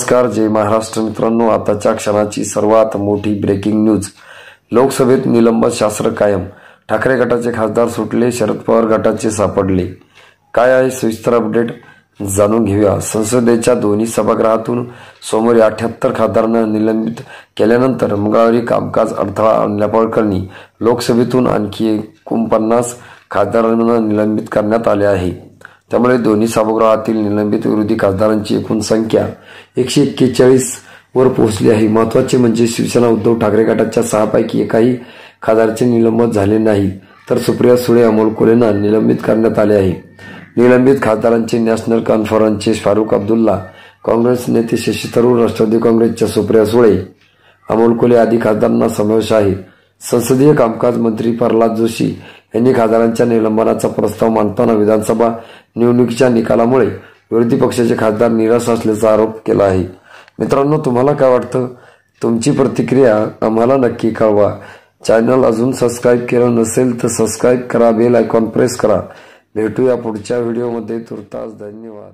नमस्कार, जय महाराष्ट्र मित्रांनो। आताच्या क्षणाची सर्वात मोठी ब्रेकिंग न्यूज। लोकसभेत निलंबन शास्त्र कायम। ठाकरे गटाचे खासदार सुटले, शरद पवार गटाचे सापडले। काय आहे सविस्तर अपडेट जाणून घेऊया। संसदेच्या दोन्ही सभागृहातून सोमवारी 78 खासदारांना निलंबित केल्यानंतर मंगळवारी कामकाज अडथळा आणल्याप्रकरणी लोकसभेतून आणखी 49 खासदारांना निलंबित करण्यात आले आहे। त्यामुळे दोन्ही सभागृहातील निलंबित विरोधी खासदारांची एकूण संख्या 141 वर पोहोचली आहे। महत्त्वाचे म्हणजे शिवसेना उद्धव ठाकरे गटाच्या 6 पैकी एकाही खासदाराचे निलंबन झाले नाही, तर सुप्रिया सुळे, अमोल कोल्हेंना निलंबित करण्यात आले आहे। निलंबित खासदारांचे नॅशनल कॉन्फरन्सचे फारुख अब्दुल्ला, काँग्रेस नेते शशी थरूर, राष्ट्रवादी काँग्रेसच्या सुप्रिया सुळे, अमोल कोल्हे आदी खासदारांना समावेश आहे। संसदीय कामकाज मंत्री प्रल्हाद जोशी यांनी खासदारांच्या निलंबनाचा प्रस्ताव मांडताना विधानसभा निवडणुकीच्या निकालामुळे विरोधी पक्षाचे खासदार निराश असल्याचा आरोप केला आहे। मित्रांनो, तुम्हाला काय वाटतं? तुमची प्रतिक्रिया आम्हाला नक्की कळवा। चॅनल अजून सबस्क्राईब केलं नसेल तर सबस्क्राईब करा, बेल आयकॉन प्रेस करा। भेटूया पुढच्या व्हिडिओमध्ये। तुर्तास धन्यवाद।